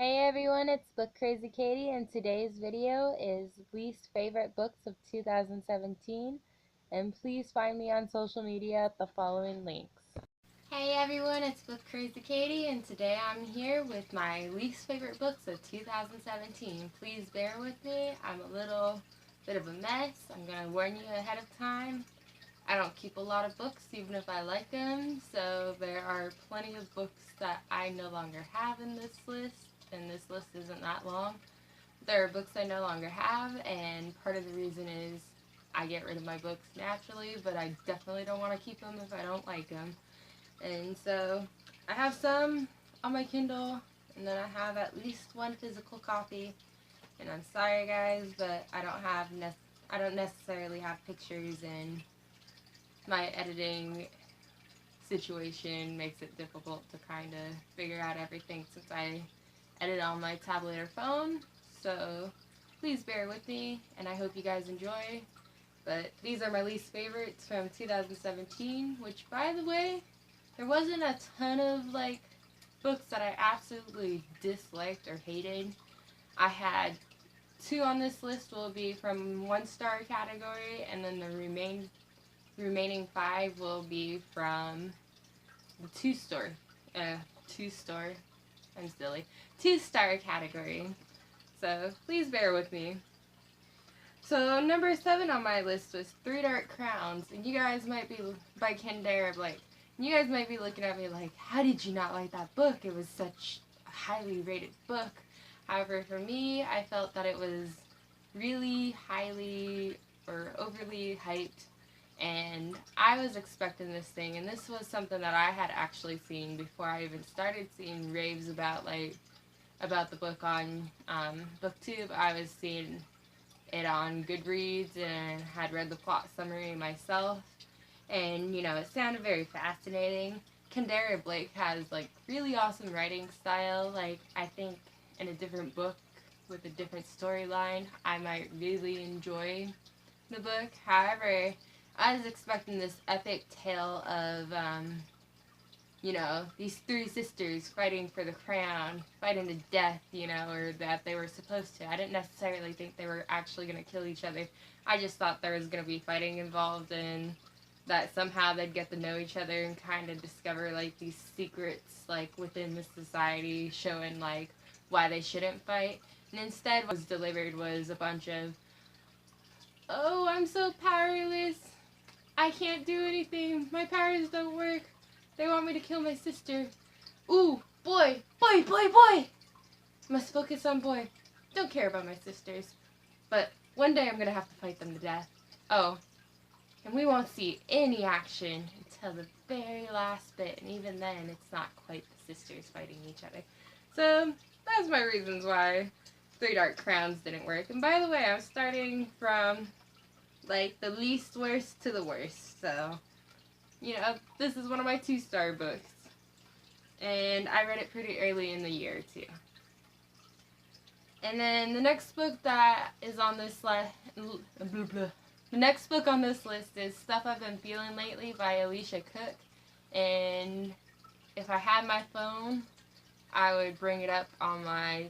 Hey everyone, it's Book Crazy Katie, and today's video is least favorite books of 2017. And please find me on social media at the following links. Hey everyone, it's Book Crazy Katie, and today I'm here with my least favorite books of 2017. Please bear with me. I'm a little bit of a mess. I'm going to warn you ahead of time. I don't keep a lot of books even if I like them, so there are plenty of books that I no longer have in this list, and this list isn't that long. There are books I no longer have, and part of the reason is I get rid of my books naturally, but I definitely don't want to keep them if I don't like them. And so I have some on my Kindle, and then I have at least one physical copy. And I'm sorry guys, but I don't necessarily have pictures, and my editing situation makes it difficult to kind of figure out everything since I edit on my tablet or phone. So please bear with me, and I hope you guys enjoy. But these are my least favorites from 2017, which, by the way, there wasn't a ton of books that I absolutely disliked or hated. I had two on this list will be from 1-star category, and then the remaining 5 will be from the 2-star category. So please bear with me. So number 7 on my list was Three Dark Crowns, and you guys might be by Kendara Blake. You guys might be looking at me like, how did you not like that book? It was such a highly rated book. However, for me, I felt that it was really highly or overly hyped, and I was expecting this thing, and this was something that I had actually seen before I even started seeing raves about the book on BookTube. I was seeing it on Goodreads and had read the plot summary myself, and it sounded very fascinating. Kendara Blake has really awesome writing style. I think in a different book with a different storyline, I might really enjoy the book. However, I was expecting this epic tale of these 3 sisters fighting for the crown, fighting to death, or that they were supposed to. I didn't necessarily think they were actually going to kill each other. I just thought there was going to be fighting involved, and that somehow they'd get to know each other and kind of discover these secrets within the society, showing why they shouldn't fight. And instead what was delivered was a bunch of, oh, I'm so powerless, I can't do anything, my powers don't work, they want me to kill my sister. Ooh, boy. Must focus on boy. Don't care about my sisters. But one day I'm gonna have to fight them to death. Oh, and we won't see any action until the very last bit, and even then it's not quite the sisters fighting each other. So that's my reasons why Three Dark Crowns didn't work. And by the way, I'm starting from the least worst to the worst. So, this is one of my 2-star books. And I read it pretty early in the year, too. And then the next book that is on this list is Stuff I've Been Feeling Lately by Alicia Cook. And if I had my phone, I would bring it up on my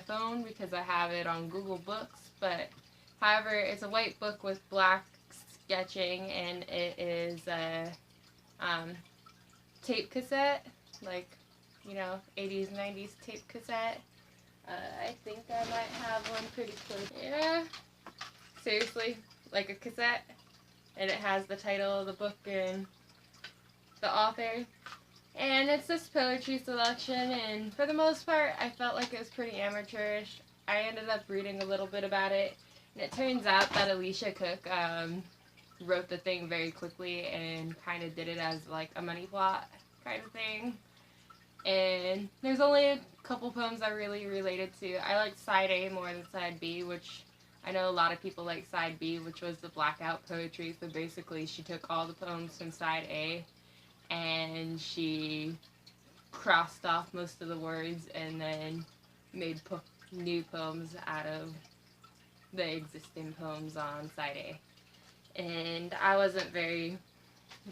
phone because I have it on Google Books. But however, it's a white book with black sketching, and it is a tape cassette, 80s, 90s tape cassette. I think I might have one pretty close. Yeah, seriously, like a cassette, and it has the title of the book and the author. And it's this poetry selection, and for the most part, I felt like it was pretty amateurish. I ended up reading a little bit about it, and it turns out that Alicia Cook wrote the thing very quickly and kind of did it as a money plot kind of thing. And there's only a couple poems I really related to. I like side A more than side B, which I know a lot of people like side B, which was the blackout poetry. So basically she took all the poems from side A and she crossed off most of the words and then made new poems out of the existing poems on side A. And I wasn't very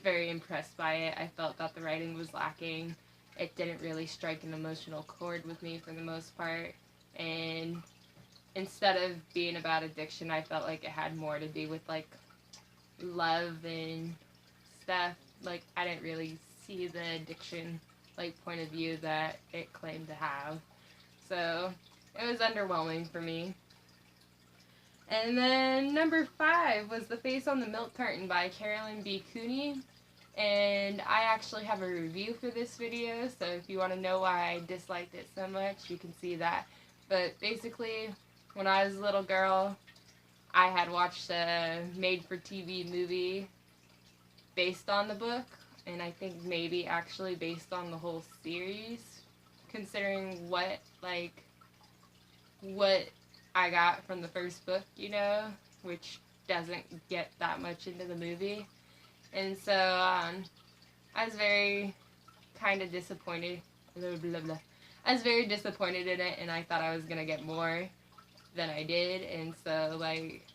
impressed by it. I felt that the writing was lacking. it didn't really strike an emotional chord with me for the most part. And instead of being about addiction, I felt like it had more to do with like love and stuff. Like I didn't really see the addiction like point of view that it claimed to have. So it was underwhelming for me. And then number 5 was The Face on the Milk Carton by Carolyn B. Cooney. And I actually have a review for this video, so if you want to know why I disliked it so much, you can see that. But basically, when I was a little girl, I had watched a made-for-TV movie based on the book, and I think maybe actually based on the whole series, considering what I got from the first book, which doesn't get that much into the movie. And so I was very kind of disappointed. Blah, blah, blah. I was very disappointed in it, and I thought I was going to get more than I did. And so, like,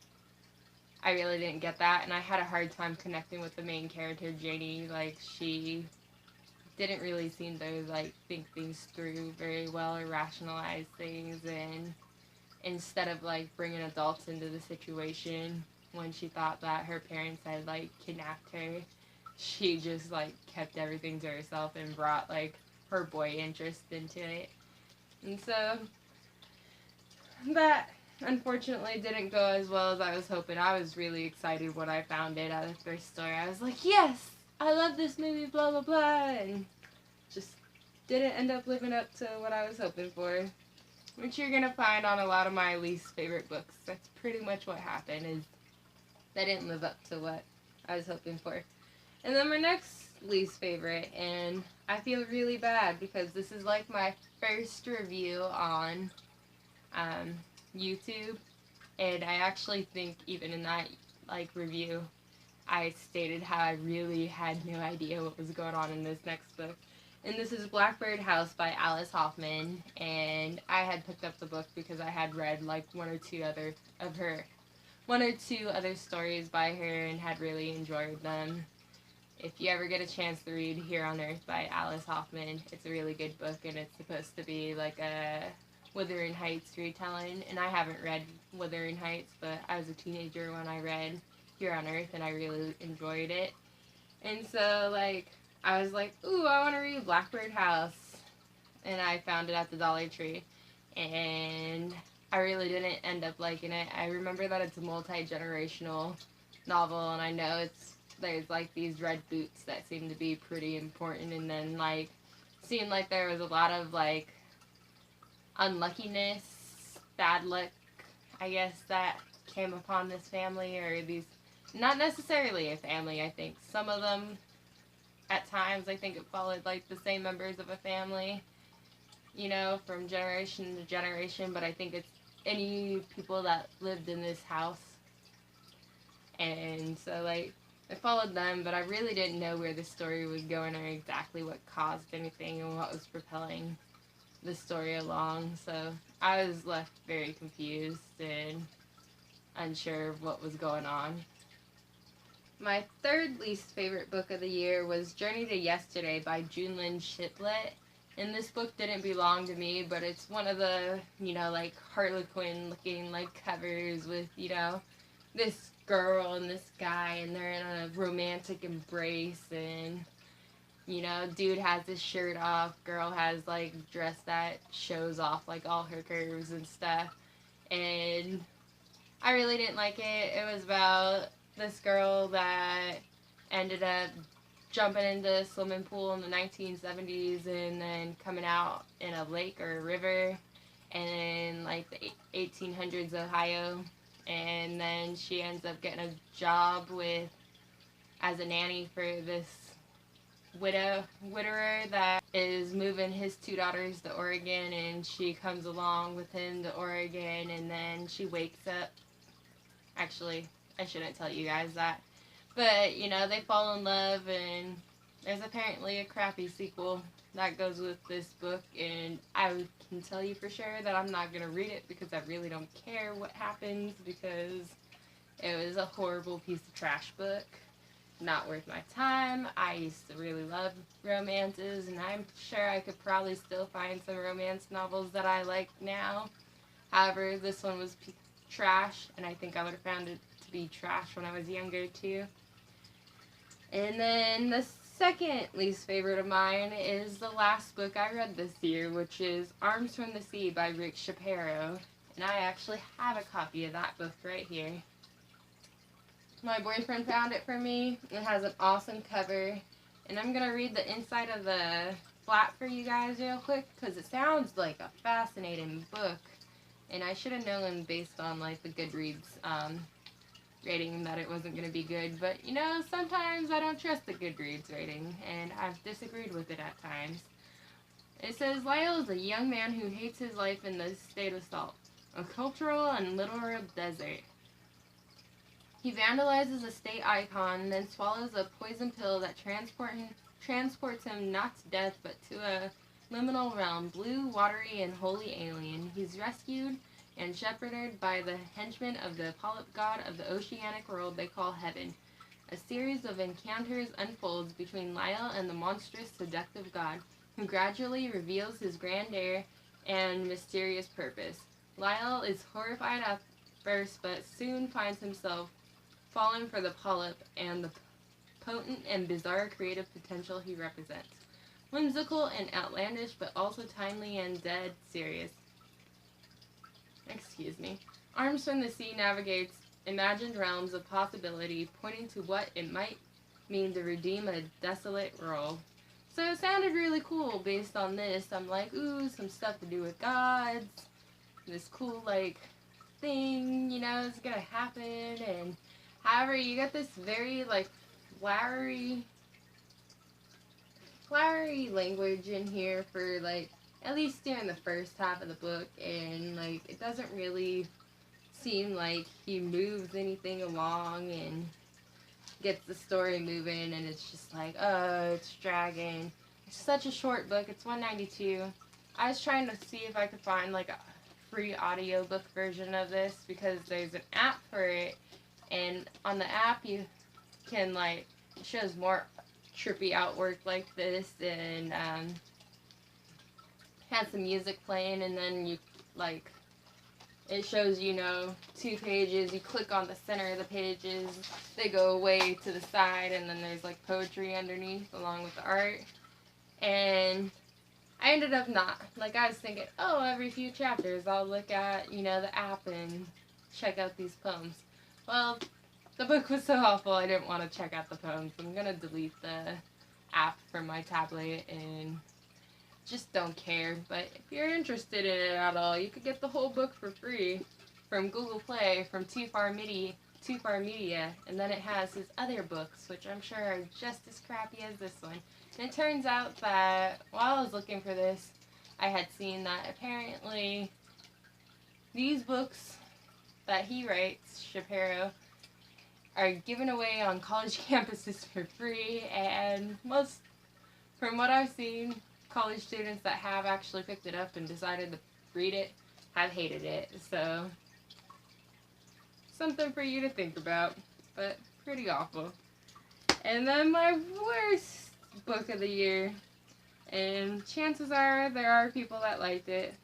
I really didn't get that. And I had a hard time connecting with the main character, Janie. Like, she didn't really seem to, like, think things through very well or rationalize things. And instead of, like, bringing adults into the situation, when she thought that her parents had, like, kidnapped her, she just, like, kept everything to herself and brought, like, her boy interest into it. And so, that, unfortunately, didn't go as well as I was hoping. I was really excited when I found it at the thrift store. I was like, yes! I love this movie, blah, blah, blah, and just didn't end up living up to what I was hoping for. Which you're gonna find on a lot of my least favorite books. That's pretty much what happened, is they didn't live up to what I was hoping for. And then my next least favorite, and I feel really bad because this is like my first review on YouTube, and I actually think even in that like review I stated how I really had no idea what was going on in this next book. And this is Blackbird House by Alice Hoffman, and I had picked up the book because I had read like one or two other stories by her and had really enjoyed them. If you ever get a chance to read Here on Earth by Alice Hoffman, it's a really good book, and it's supposed to be like a Wuthering Heights retelling. And I haven't read Wuthering Heights, but I was a teenager when I read Here on Earth, and I really enjoyed it. And so, like, I was like, ooh, I want to read Blackbird House. And I found it at the Dollar Tree. And I really didn't end up liking it. I remember that it's a multi-generational novel, and I know there's like these red boots that seem to be pretty important, and then like seemed like there was a lot of like unluckiness, bad luck, I guess, that came upon this family, or these, not necessarily a family, I think. Some of them, at times, I think it followed like the same members of a family, from generation to generation, but I think it's any people that lived in this house. And so, like, I followed them, but I really didn't know where the story was going or exactly what caused anything and what was propelling the story along. So I was left very confused and unsure of what was going on. My third least favorite book of the year was Journey to Yesterday by Junlin Shiplett. And this book didn't belong to me, but it's one of the, like Harlequin looking like covers with, this girl and this guy, and they're in a romantic embrace, and dude has his shirt off, girl has like dress that shows off like all her curves and stuff. And I really didn't like it. It was about this girl that ended up jumping into a swimming pool in the 1970s and then coming out in a lake or a river in like the 1800s Ohio. And then she ends up getting a job as a nanny for this widower that is moving his 2 daughters to Oregon, and she comes along with him to Oregon, and then she wakes up. Actually, I shouldn't tell you guys that. But, they fall in love, and there's apparently a crappy sequel that goes with this book, and I can tell you for sure that I'm not going to read it because I really don't care what happens, because it was a horrible piece of trash book. not worth my time. I used to really love romances, and I'm sure I could probably still find some romance novels that I like now. However, this one was trash, and I think I would have found it to be trash when I was younger too. And then the second least favorite of mine is the last book I read this year, which is Arms from the Sea by Rick Shapiro. And I actually have a copy of that book right here. My boyfriend found it for me. It has an awesome cover. And I'm going to read the inside of the flap for you guys real quick, because it sounds like a fascinating book. And I should have known based on like the Goodreads rating that it wasn't going to be good. But you know, sometimes I don't trust the Goodreads rating, and I've disagreed with it at times. It says, Lyle is a young man who hates his life in the state of salt, a cultural and literal desert. He vandalizes a state icon, then swallows a poison pill that transports him not to death but to a liminal realm, blue, watery, and wholly alien. He's rescued and shepherded by the henchmen of the polyp god of the oceanic world they call heaven. A series of encounters unfolds between Lyle and the monstrous, seductive god, who gradually reveals his grandeur and mysterious purpose. Lyle is horrified at first, but soon finds himself falling for the polyp and the potent and bizarre creative potential he represents. Whimsical and outlandish, but also timely and dead serious. Arms from the Sea navigates imagined realms of possibility, pointing to what it might mean to redeem a desolate world. So it sounded really cool based on this. I'm like, ooh, some stuff to do with gods. This cool, like, thing, you know, is gonna happen. And however, you get this very, like, flowery language in here for, like, at least during the first half of the book. And, like, it doesn't really seem like he moves anything along and gets the story moving, and it's just like, oh, it's dragging. It's such a short book. It's $1.92. I was trying to see if I could find like a free audiobook version of this, because there's an app for it, and on the app you can, like, it shows more trippy artwork like this, and has some music playing, and then you, like, it shows, you know, 2 pages. You click on the center of the pages, they go away to the side, and then there's like poetry underneath along with the art. And I ended up not, like, I was thinking, oh, every few chapters I'll look at, you know, the app and check out these poems. Well, the book was so awful I didn't want to check out the poems. I'm gonna delete the app from my tablet and just don't care. But if you're interested in it at all, you could get the whole book for free from Google Play, from Too Far Media, and then it has his other books, which I'm sure are just as crappy as this one. And it turns out that while I was looking for this, I had seen that apparently these books that he writes, Shapiro, are given away on college campuses for free, and most, from what I've seen, college students that have actually picked it up and decided to read it have hated it. So, something for you to think about, but pretty awful. And then my worst book of the year, and chances are there are people that liked it,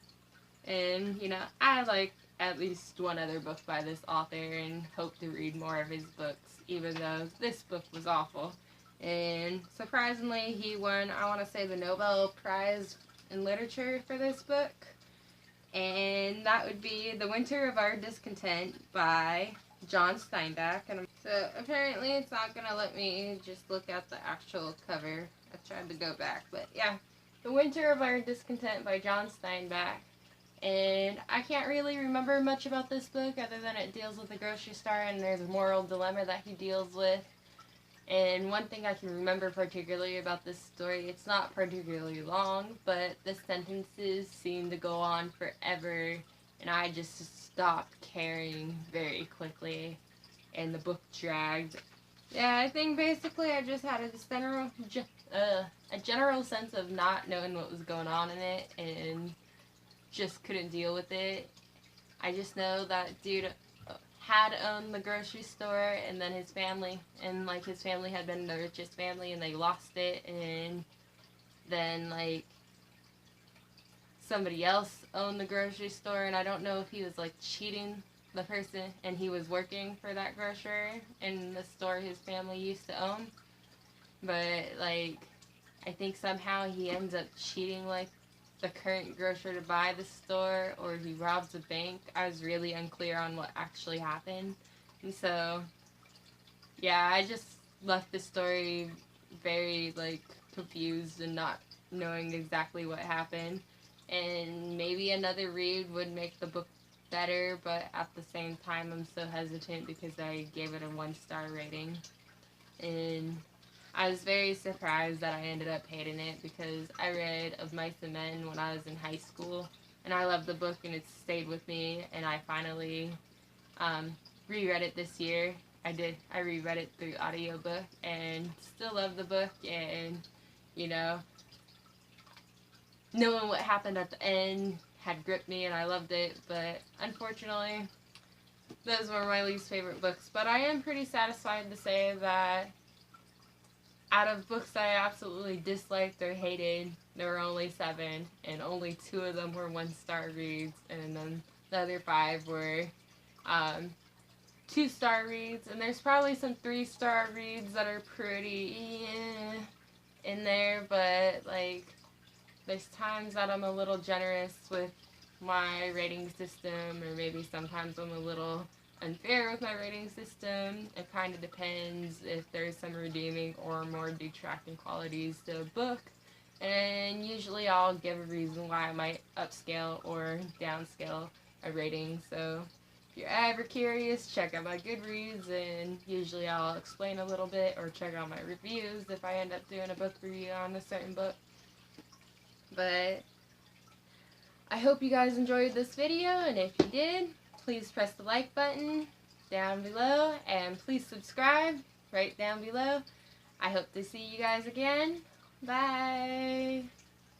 and you know, I like at least one other book by this author and hope to read more of his books, even though this book was awful. And surprisingly, he won, I want to say, the Nobel Prize in Literature for this book. And that would be The Winter of Our Discontent by John Steinbeck. And so apparently it's not going to let me just look at the actual cover. I tried to go back, but yeah. The Winter of Our Discontent by John Steinbeck. And I can't really remember much about this book other than it deals with a grocery store and there's a moral dilemma that he deals with. And one thing I can remember particularly about this story, it's not particularly long, but the sentences seem to go on forever, and I just stopped caring very quickly, and the book dragged. Yeah, I think basically I just had a general sense of not knowing what was going on in it, and just couldn't deal with it. I just know that dude had owned the grocery store, and then his family, and like his family had been the richest family, and they lost it, and then like somebody else owned the grocery store, and I don't know if he was like cheating the person, and he was working for that grocer in the store his family used to own, but like I think somehow he ends up cheating like the current grocer to buy the store, or he robs a bank. I was really unclear on what actually happened, and so yeah, I just left the story very like confused and not knowing exactly what happened. And maybe another read would make the book better, but at the same time I'm so hesitant because I gave it a 1-star rating. And I was very surprised that I ended up hating it because I read Of Mice and Men when I was in high school, and I loved the book and it stayed with me, and I finally reread it this year. I did. I reread it through audiobook and still love the book, and you know, knowing what happened at the end had gripped me and I loved it, but unfortunately those were my least favorite books. But I am pretty satisfied to say that out of books I absolutely disliked or hated, there were only 7, and only 2 of them were 1-star reads, and then the other 5 were 2-star reads, and there's probably some 3-star reads that are pretty in there, but like there's times that I'm a little generous with my rating system, or maybe sometimes I'm a little unfair with my rating system. It kind of depends if there's some redeeming or more detracting qualities to a book, and usually I'll give a reason why I might upscale or downscale a rating. So if you're ever curious, check out my Goodreads, and usually I'll explain a little bit, or check out my reviews if I end up doing a book review on a certain book. But I hope you guys enjoyed this video, and if you did, please press the like button down below, and please subscribe right down below. I hope to see you guys again. Bye!